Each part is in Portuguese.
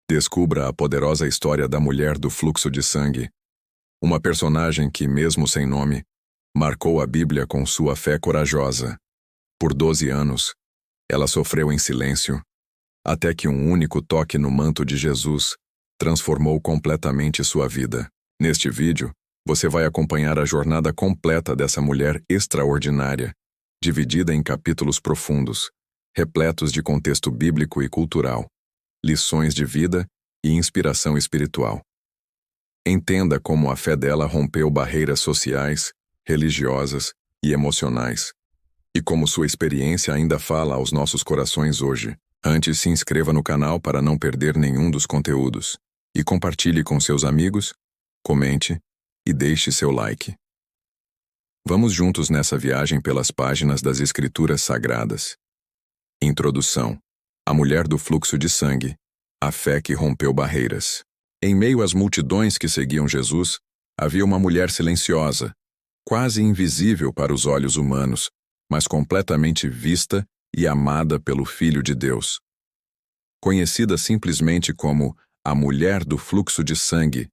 Descubra a poderosa história da mulher do fluxo de sangue, uma personagem que, mesmo sem nome, marcou a Bíblia com sua fé corajosa. Por 12 anos, ela sofreu em silêncio, até que um único toque no manto de Jesus transformou completamente sua vida. Neste vídeo, você vai acompanhar a jornada completa dessa mulher extraordinária, dividida em capítulos profundos, repletos de contexto bíblico e cultural, lições de vida e inspiração espiritual. Entenda como a fé dela rompeu barreiras sociais, religiosas e emocionais, e como sua experiência ainda fala aos nossos corações hoje. Antes, se inscreva no canal para não perder nenhum dos conteúdos, e compartilhe com seus amigos, comente e deixe seu like. Vamos juntos nessa viagem pelas páginas das Escrituras Sagradas. Introdução: A mulher do fluxo de sangue, a fé que rompeu barreiras. Em meio às multidões que seguiam Jesus, havia uma mulher silenciosa, quase invisível para os olhos humanos, mas completamente vista e amada pelo Filho de Deus. Conhecida simplesmente como a mulher do fluxo de sangue,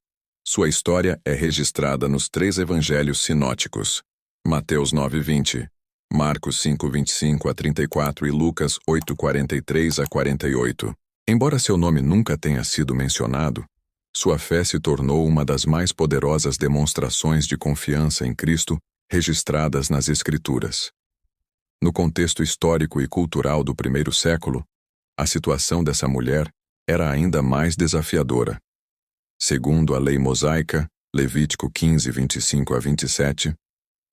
sua história é registrada nos 3 evangelhos sinóticos: Mateus 9:20, Marcos 5:25 a 34 e Lucas 8:43 a 48. Embora seu nome nunca tenha sido mencionado, sua fé se tornou uma das mais poderosas demonstrações de confiança em Cristo registradas nas Escrituras. No contexto histórico e cultural do primeiro século, a situação dessa mulher era ainda mais desafiadora. Segundo a lei mosaica, Levítico 15:25 a 27,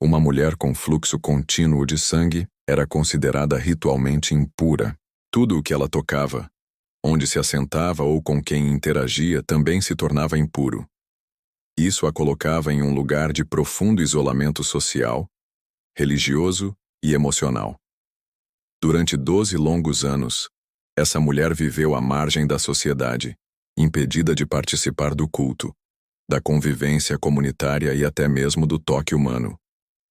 uma mulher com fluxo contínuo de sangue era considerada ritualmente impura. Tudo o que ela tocava, onde se assentava ou com quem interagia, também se tornava impuro. Isso a colocava em um lugar de profundo isolamento social, religioso e emocional. Durante 12 longos anos, essa mulher viveu à margem da sociedade, impedida de participar do culto, da convivência comunitária e até mesmo do toque humano.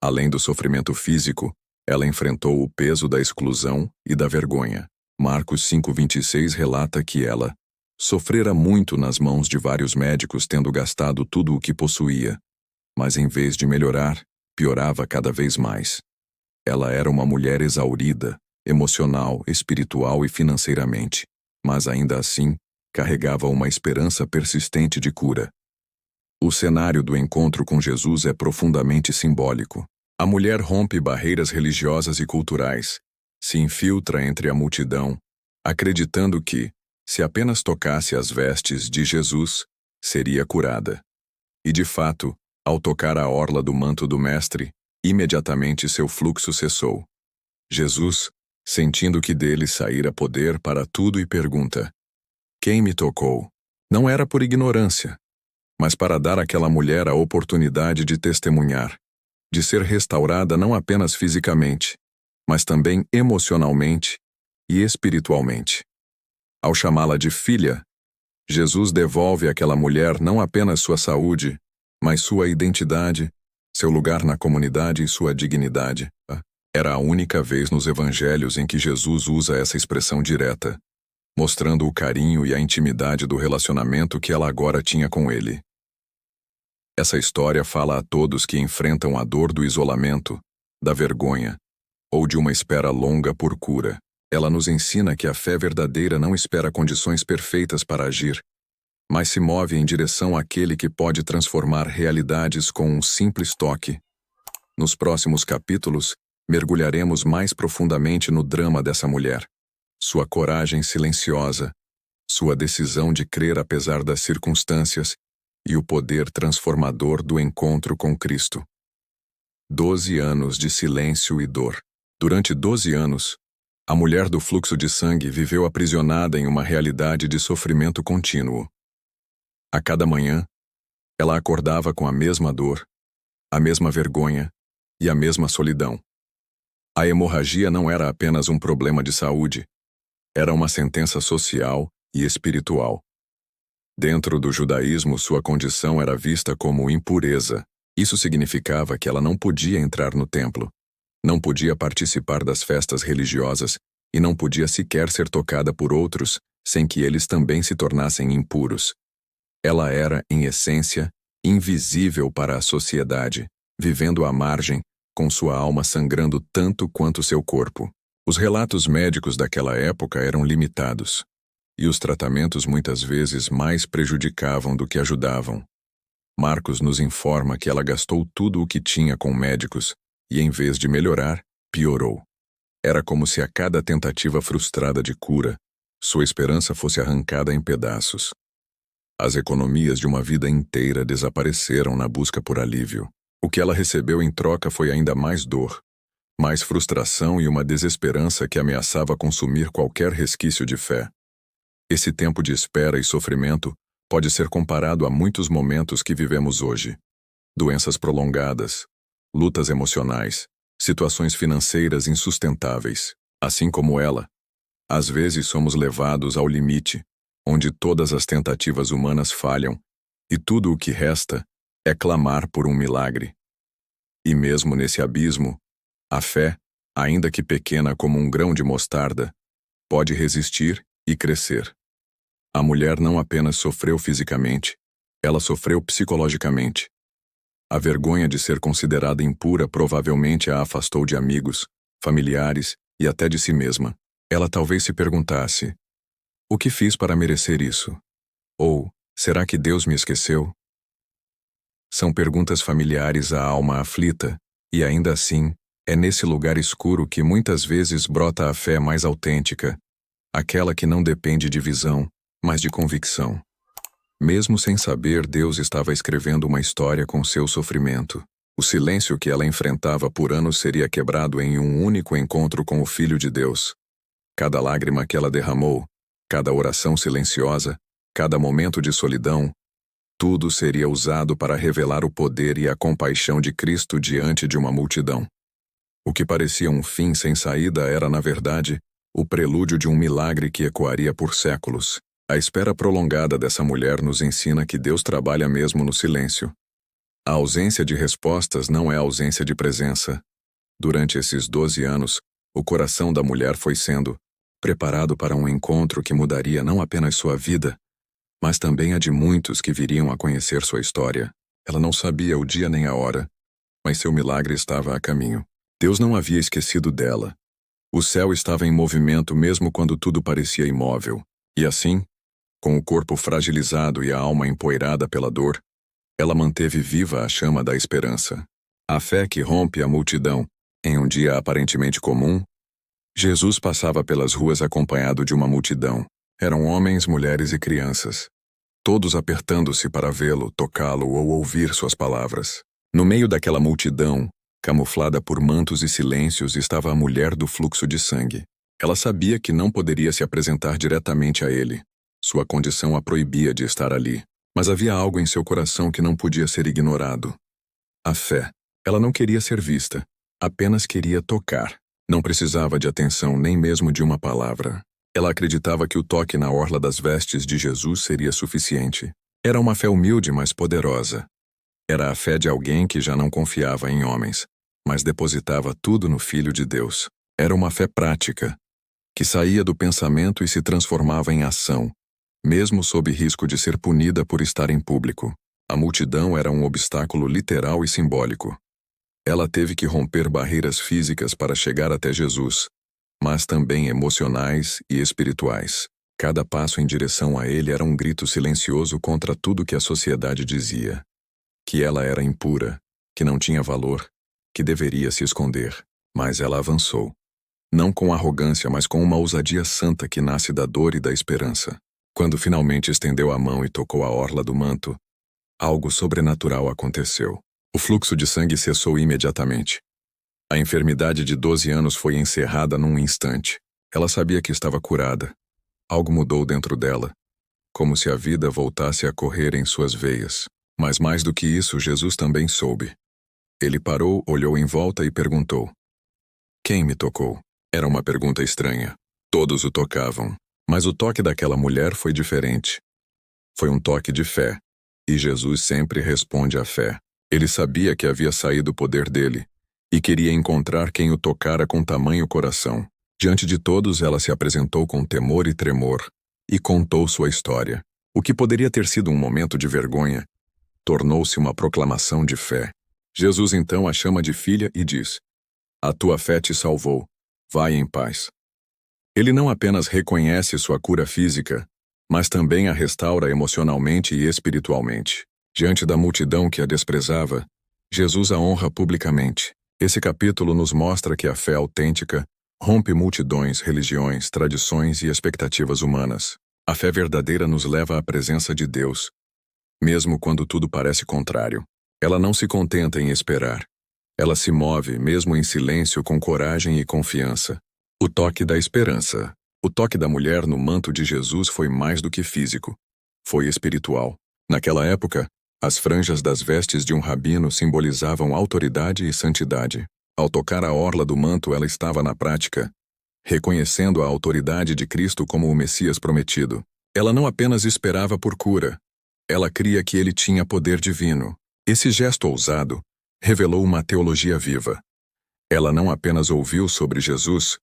Além do sofrimento físico, ela enfrentou o peso da exclusão e da vergonha. Marcos 5:26 relata que ela sofrera muito nas mãos de vários médicos, tendo gastado tudo o que possuía, mas em vez de melhorar, piorava cada vez mais. Ela era uma mulher exaurida, emocional, espiritual e financeiramente, mas ainda assim, carregava uma esperança persistente de cura. O cenário do encontro com Jesus é profundamente simbólico. A mulher rompe barreiras religiosas e culturais, se infiltra entre a multidão, acreditando que, se apenas tocasse as vestes de Jesus, seria curada. E de fato, ao tocar a orla do manto do Mestre, imediatamente seu fluxo cessou. Jesus, sentindo que dele saíra poder para tudo, e pergunta: "Quem me tocou?" Não era por ignorância, mas para dar àquela mulher a oportunidade de testemunhar, de ser restaurada não apenas fisicamente, mas também emocionalmente e espiritualmente. Ao chamá-la de filha, Jesus devolve àquela mulher não apenas sua saúde, mas sua identidade, seu lugar na comunidade e sua dignidade. Era a única vez nos evangelhos em que Jesus usa essa expressão direta, mostrando o carinho e a intimidade do relacionamento que ela agora tinha com ele. Essa história fala a todos que enfrentam a dor do isolamento, da vergonha, ou de uma espera longa por cura. Ela nos ensina que a fé verdadeira não espera condições perfeitas para agir, mas se move em direção àquele que pode transformar realidades com um simples toque. Nos próximos capítulos, mergulharemos mais profundamente no drama dessa mulher, sua coragem silenciosa, sua decisão de crer apesar das circunstâncias e o poder transformador do encontro com Cristo. 12 anos de silêncio e dor. Durante 12 anos, a mulher do fluxo de sangue viveu aprisionada em uma realidade de sofrimento contínuo. A cada manhã, ela acordava com a mesma dor, a mesma vergonha e a mesma solidão. A hemorragia não era apenas um problema de saúde, era uma sentença social e espiritual. Dentro do judaísmo, sua condição era vista como impureza. Isso significava que ela não podia entrar no templo, não podia participar das festas religiosas e não podia sequer ser tocada por outros, sem que eles também se tornassem impuros. Ela era, em essência, invisível para a sociedade, vivendo à margem, com sua alma sangrando tanto quanto seu corpo. Os relatos médicos daquela época eram limitados, e os tratamentos muitas vezes mais prejudicavam do que ajudavam. Marcos nos informa que ela gastou tudo o que tinha com médicos, e em vez de melhorar, piorou. Era como se a cada tentativa frustrada de cura, sua esperança fosse arrancada em pedaços. As economias de uma vida inteira desapareceram na busca por alívio. O que ela recebeu em troca foi ainda mais dor, mais frustração e uma desesperança que ameaçava consumir qualquer resquício de fé. Esse tempo de espera e sofrimento pode ser comparado a muitos momentos que vivemos hoje. Doenças prolongadas, lutas emocionais, situações financeiras insustentáveis. Assim como ela, às vezes somos levados ao limite, onde todas as tentativas humanas falham, e tudo o que resta é clamar por um milagre. E mesmo nesse abismo, a fé, ainda que pequena como um grão de mostarda, pode resistir e crescer. A mulher não apenas sofreu fisicamente, ela sofreu psicologicamente. A vergonha de ser considerada impura provavelmente a afastou de amigos, familiares e até de si mesma. Ela talvez se perguntasse: o que fiz para merecer isso? Ou, será que Deus me esqueceu? São perguntas familiares à alma aflita, e ainda assim, é nesse lugar escuro que muitas vezes brota a fé mais autêntica, aquela que não depende de visão, mas de convicção. Mesmo sem saber, Deus estava escrevendo uma história com seu sofrimento. O silêncio que ela enfrentava por anos seria quebrado em um único encontro com o Filho de Deus. Cada lágrima que ela derramou, cada oração silenciosa, cada momento de solidão, tudo seria usado para revelar o poder e a compaixão de Cristo diante de uma multidão. O que parecia um fim sem saída era, na verdade, o prelúdio de um milagre que ecoaria por séculos. A espera prolongada dessa mulher nos ensina que Deus trabalha mesmo no silêncio. A ausência de respostas não é ausência de presença. Durante esses 12 anos, o coração da mulher foi sendo preparado para um encontro que mudaria não apenas sua vida, mas também a de muitos que viriam a conhecer sua história. Ela não sabia o dia nem a hora, mas seu milagre estava a caminho. Deus não havia esquecido dela. O céu estava em movimento mesmo quando tudo parecia imóvel. E assim, com o corpo fragilizado e a alma empoeirada pela dor, ela manteve viva a chama da esperança. A fé que rompe a multidão. Em um dia aparentemente comum, Jesus passava pelas ruas acompanhado de uma multidão. Eram homens, mulheres e crianças, todos apertando-se para vê-lo, tocá-lo ou ouvir suas palavras. No meio daquela multidão, camuflada por mantos e silêncios, estava a mulher do fluxo de sangue. Ela sabia que não poderia se apresentar diretamente a ele. Sua condição a proibia de estar ali. Mas havia algo em seu coração que não podia ser ignorado. A fé. Ela não queria ser vista, apenas queria tocar. Não precisava de atenção nem mesmo de uma palavra. Ela acreditava que o toque na orla das vestes de Jesus seria suficiente. Era uma fé humilde, mas poderosa. Era a fé de alguém que já não confiava em homens, mas depositava tudo no Filho de Deus. Era uma fé prática, que saía do pensamento e se transformava em ação, mesmo sob risco de ser punida por estar em público. A multidão era um obstáculo literal e simbólico. Ela teve que romper barreiras físicas para chegar até Jesus, mas também emocionais e espirituais. Cada passo em direção a ele era um grito silencioso contra tudo que a sociedade dizia. Que ela era impura, que não tinha valor, que deveria se esconder. Mas ela avançou. Não com arrogância, mas com uma ousadia santa que nasce da dor e da esperança. Quando finalmente estendeu a mão e tocou a orla do manto, algo sobrenatural aconteceu. O fluxo de sangue cessou imediatamente. A enfermidade de 12 anos foi encerrada num instante. Ela sabia que estava curada. Algo mudou dentro dela, como se a vida voltasse a correr em suas veias. Mas mais do que isso, Jesus também soube. Ele parou, olhou em volta e perguntou: quem me tocou? Era uma pergunta estranha. Todos o tocavam, mas o toque daquela mulher foi diferente. Foi um toque de fé, e Jesus sempre responde à fé. Ele sabia que havia saído o poder dele, e queria encontrar quem o tocara com tamanho coração. Diante de todos, ela se apresentou com temor e tremor, e contou sua história. O que poderia ter sido um momento de vergonha, tornou-se uma proclamação de fé. Jesus então a chama de filha e diz: "A tua fé te salvou. Vai em paz." Ele não apenas reconhece sua cura física, mas também a restaura emocionalmente e espiritualmente. Diante da multidão que a desprezava, Jesus a honra publicamente. Esse capítulo nos mostra que a fé autêntica rompe multidões, religiões, tradições e expectativas humanas. A fé verdadeira nos leva à presença de Deus, mesmo quando tudo parece contrário. Ela não se contenta em esperar. Ela se move, mesmo em silêncio, com coragem e confiança. O toque da esperança. O toque da mulher no manto de Jesus foi mais do que físico. Foi espiritual. Naquela época, as franjas das vestes de um rabino simbolizavam autoridade e santidade. Ao tocar a orla do manto, ela estava na prática, reconhecendo a autoridade de Cristo como o Messias prometido. Ela não apenas esperava por cura, ela cria que ele tinha poder divino. Esse gesto ousado revelou uma teologia viva. Ela não apenas ouviu sobre Jesus,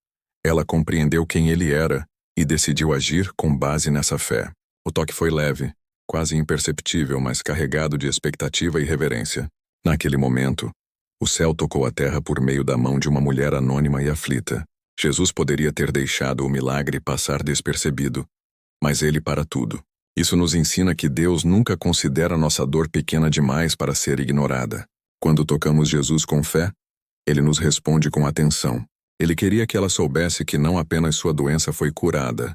ela compreendeu quem ele era e decidiu agir com base nessa fé. O toque foi leve, quase imperceptível, mas carregado de expectativa e reverência. Naquele momento, o céu tocou a terra por meio da mão de uma mulher anônima e aflita. Jesus poderia ter deixado o milagre passar despercebido, mas ele para tudo. Isso nos ensina que Deus nunca considera nossa dor pequena demais para ser ignorada. Quando tocamos Jesus com fé, ele nos responde com atenção. Ele queria que ela soubesse que não apenas sua doença foi curada,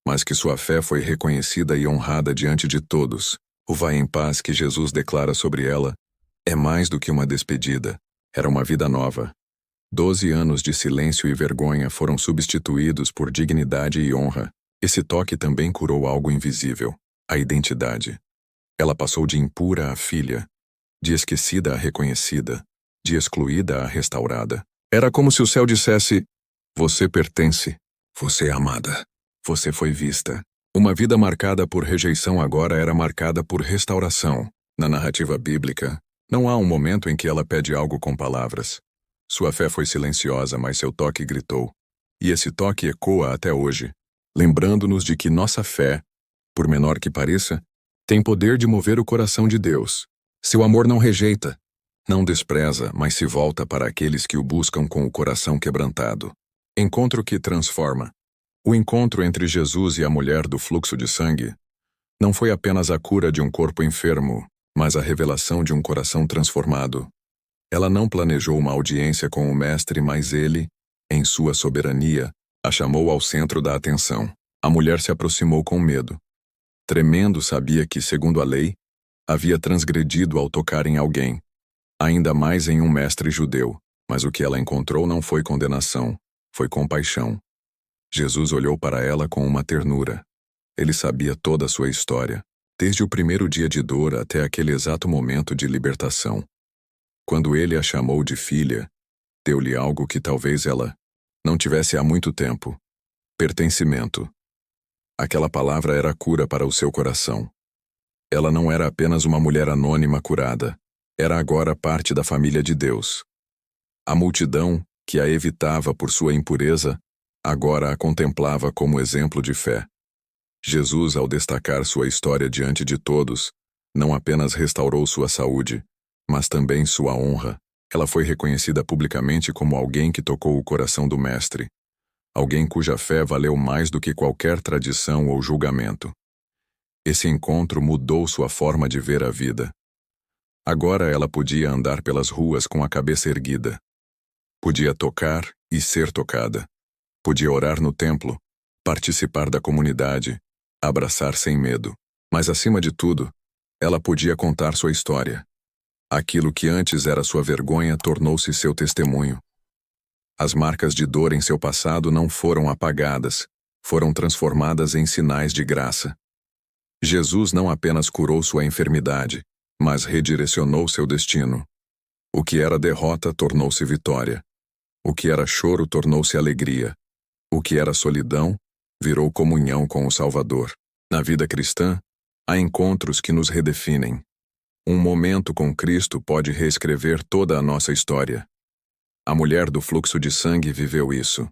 mas que sua fé foi reconhecida e honrada diante de todos. O vai em paz que Jesus declara sobre ela é mais do que uma despedida. Era uma vida nova. 12 anos de silêncio e vergonha foram substituídos por dignidade e honra. Esse toque também curou algo invisível: a identidade. Ela passou de impura a filha, de esquecida a reconhecida, de excluída a restaurada. Era como se o céu dissesse: você pertence, você é amada, você foi vista. Uma vida marcada por rejeição agora era marcada por restauração. Na narrativa bíblica, não há um momento em que ela pede algo com palavras. Sua fé foi silenciosa, mas seu toque gritou. E esse toque ecoa até hoje, lembrando-nos de que nossa fé, por menor que pareça, tem poder de mover o coração de Deus. Seu amor não rejeita, não despreza, mas se volta para aqueles que o buscam com o coração quebrantado. Encontro que transforma. O encontro entre Jesus e a mulher do fluxo de sangue não foi apenas a cura de um corpo enfermo, mas a revelação de um coração transformado. Ela não planejou uma audiência com o mestre, mas ele, em sua soberania, a chamou ao centro da atenção. A mulher se aproximou com medo. Tremendo, sabia que, segundo a lei, havia transgredido ao tocar em alguém, ainda mais em um mestre judeu. Mas o que ela encontrou não foi condenação, foi compaixão. Jesus olhou para ela com uma ternura. Ele sabia toda a sua história, desde o primeiro dia de dor até aquele exato momento de libertação. Quando ele a chamou de filha, deu-lhe algo que talvez ela não tivesse há muito tempo: pertencimento. Aquela palavra era cura para o seu coração. Ela não era apenas uma mulher anônima curada, era agora parte da família de Deus. A multidão, que a evitava por sua impureza, agora a contemplava como exemplo de fé. Jesus, ao destacar sua história diante de todos, não apenas restaurou sua saúde, mas também sua honra. Ela foi reconhecida publicamente como alguém que tocou o coração do Mestre, alguém cuja fé valeu mais do que qualquer tradição ou julgamento. Esse encontro mudou sua forma de ver a vida. Agora ela podia andar pelas ruas com a cabeça erguida. Podia tocar e ser tocada. Podia orar no templo, participar da comunidade, abraçar sem medo. Mas, acima de tudo, ela podia contar sua história. Aquilo que antes era sua vergonha tornou-se seu testemunho. As marcas de dor em seu passado não foram apagadas, foram transformadas em sinais de graça. Jesus não apenas curou sua enfermidade, mas redirecionou seu destino. O que era derrota tornou-se vitória. O que era choro tornou-se alegria. O que era solidão virou comunhão com o Salvador. Na vida cristã, há encontros que nos redefinem. Um momento com Cristo pode reescrever toda a nossa história. A mulher do fluxo de sangue viveu isso.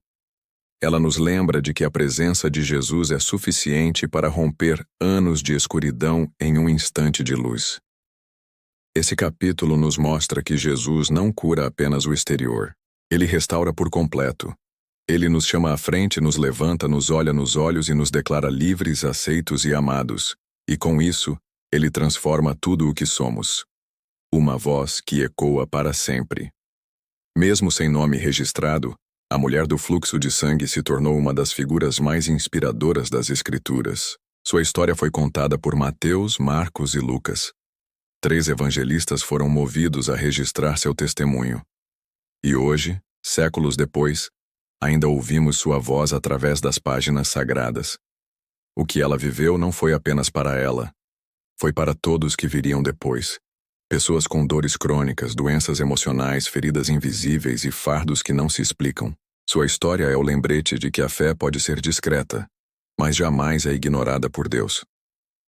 Ela nos lembra de que a presença de Jesus é suficiente para romper anos de escuridão em um instante de luz. Esse capítulo nos mostra que Jesus não cura apenas o exterior. Ele restaura por completo. Ele nos chama à frente, nos levanta, nos olha nos olhos e nos declara livres, aceitos e amados. E com isso, ele transforma tudo o que somos. Uma voz que ecoa para sempre. Mesmo sem nome registrado, a mulher do fluxo de sangue se tornou uma das figuras mais inspiradoras das Escrituras. Sua história foi contada por Mateus, Marcos e Lucas. 3 evangelistas foram movidos a registrar seu testemunho. E hoje, séculos depois, ainda ouvimos sua voz através das páginas sagradas. O que ela viveu não foi apenas para ela. Foi para todos que viriam depois. Pessoas com dores crônicas, doenças emocionais, feridas invisíveis e fardos que não se explicam. Sua história é o lembrete de que a fé pode ser discreta, mas jamais é ignorada por Deus.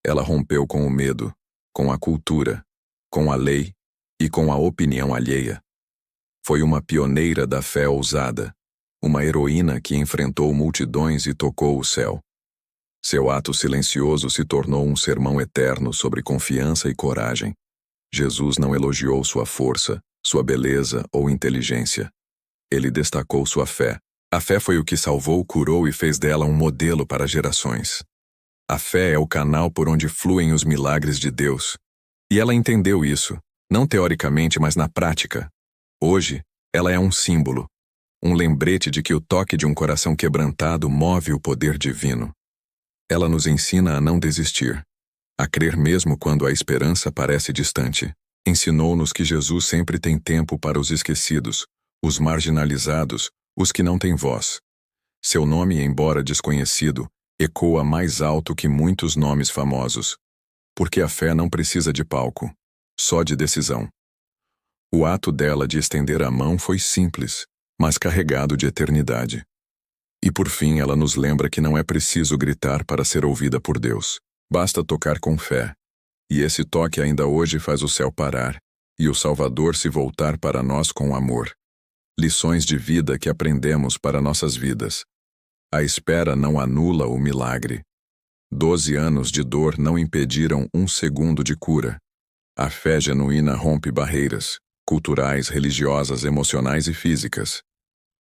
Ela rompeu com o medo, com a cultura, com a lei e com a opinião alheia. Foi uma pioneira da fé ousada, uma heroína que enfrentou multidões e tocou o céu. Seu ato silencioso se tornou um sermão eterno sobre confiança e coragem. Jesus não elogiou sua força, sua beleza ou inteligência. Ele destacou sua fé. A fé foi o que salvou, curou e fez dela um modelo para gerações. A fé é o canal por onde fluem os milagres de Deus. E ela entendeu isso, não teoricamente, mas na prática. Hoje, ela é um símbolo, um lembrete de que o toque de um coração quebrantado move o poder divino. Ela nos ensina a não desistir, a crer mesmo quando a esperança parece distante. Ensinou-nos que Jesus sempre tem tempo para os esquecidos, os marginalizados, os que não têm voz. Seu nome, embora desconhecido, ecoa mais alto que muitos nomes famosos. Porque a fé não precisa de palco, só de decisão. O ato dela de estender a mão foi simples, mas carregado de eternidade. E por fim ela nos lembra que não é preciso gritar para ser ouvida por Deus. Basta tocar com fé. E esse toque ainda hoje faz o céu parar, e o Salvador se voltar para nós com amor. Lições de vida que aprendemos para nossas vidas. A espera não anula o milagre. 12 anos de dor não impediram um segundo de cura. A fé genuína rompe barreiras, culturais, religiosas, emocionais e físicas.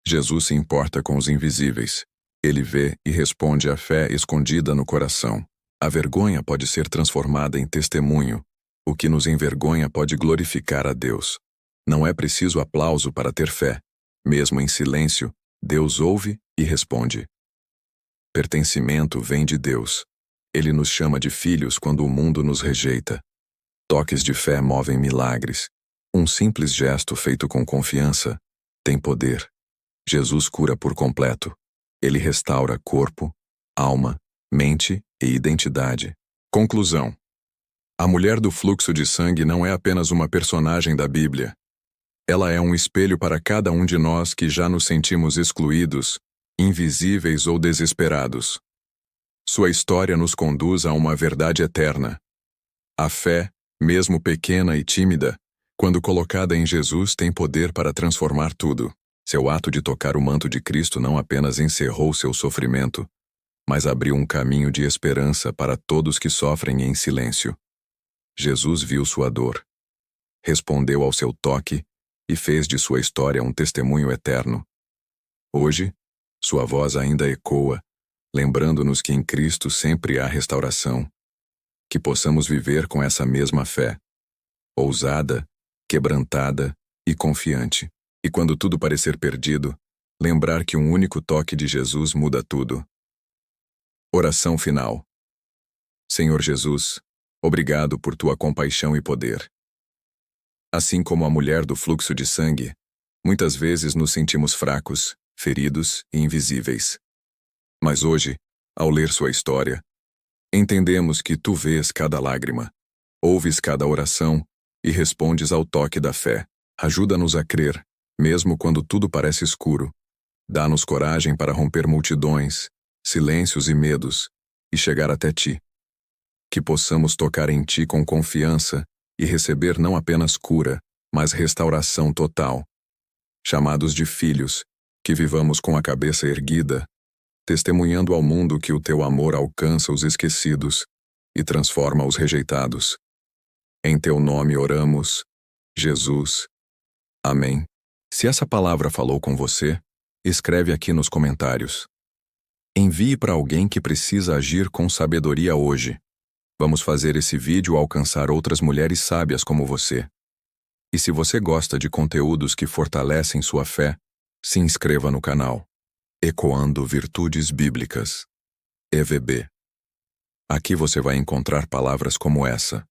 Jesus se importa com os invisíveis. Ele vê e responde à fé escondida no coração. A vergonha pode ser transformada em testemunho. O que nos envergonha pode glorificar a Deus. Não é preciso aplauso para ter fé. Mesmo em silêncio, Deus ouve e responde. Pertencimento vem de Deus. Ele nos chama de filhos quando o mundo nos rejeita. Toques de fé movem milagres. Um simples gesto feito com confiança tem poder. Jesus cura por completo. Ele restaura corpo, alma, mente e identidade. Conclusão. A mulher do fluxo de sangue não é apenas uma personagem da Bíblia. Ela é um espelho para cada um de nós que já nos sentimos excluídos, invisíveis ou desesperados. Sua história nos conduz a uma verdade eterna. A fé, mesmo pequena e tímida, quando colocada em Jesus, tem poder para transformar tudo. Seu ato de tocar o manto de Cristo não apenas encerrou seu sofrimento, mas abriu um caminho de esperança para todos que sofrem em silêncio. Jesus viu sua dor, respondeu ao seu toque e fez de sua história um testemunho eterno. Hoje, sua voz ainda ecoa, lembrando-nos que em Cristo sempre há restauração. Que possamos viver com essa mesma fé, ousada, quebrantada e confiante. E quando tudo parecer perdido, lembrar que um único toque de Jesus muda tudo. Oração final. Senhor Jesus, obrigado por tua compaixão e poder. Assim como a mulher do fluxo de sangue, muitas vezes nos sentimos fracos, feridos e invisíveis. Mas hoje, ao ler sua história, entendemos que tu vês cada lágrima, ouves cada oração e respondes ao toque da fé. Ajuda-nos a crer, mesmo quando tudo parece escuro. Dá-nos coragem para romper multidões, silêncios e medos, e chegar até ti. Que possamos tocar em ti com confiança e receber não apenas cura, mas restauração total. Chamados de filhos, que vivamos com a cabeça erguida, testemunhando ao mundo que o teu amor alcança os esquecidos e transforma os rejeitados. Em teu nome oramos, Jesus. Amém. Se essa palavra falou com você, escreve aqui nos comentários. Envie para alguém que precisa agir com sabedoria hoje. Vamos fazer esse vídeo alcançar outras mulheres sábias como você. E se você gosta de conteúdos que fortalecem sua fé, se inscreva no canal. Ecoando Virtudes Bíblicas. EVB. Aqui você vai encontrar palavras como essa.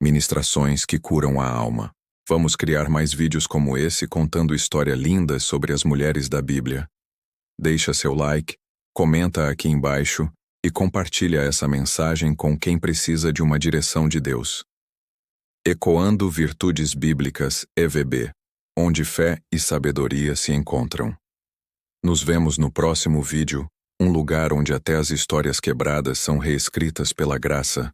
Ministrações que curam a alma. Vamos criar mais vídeos como esse contando histórias lindas sobre as mulheres da Bíblia. Deixa seu like, comenta aqui embaixo e compartilha essa mensagem com quem precisa de uma direção de Deus. Ecoando Virtudes Bíblicas, EVB, onde fé e sabedoria se encontram. Nos vemos no próximo vídeo, um lugar onde até as histórias quebradas são reescritas pela graça.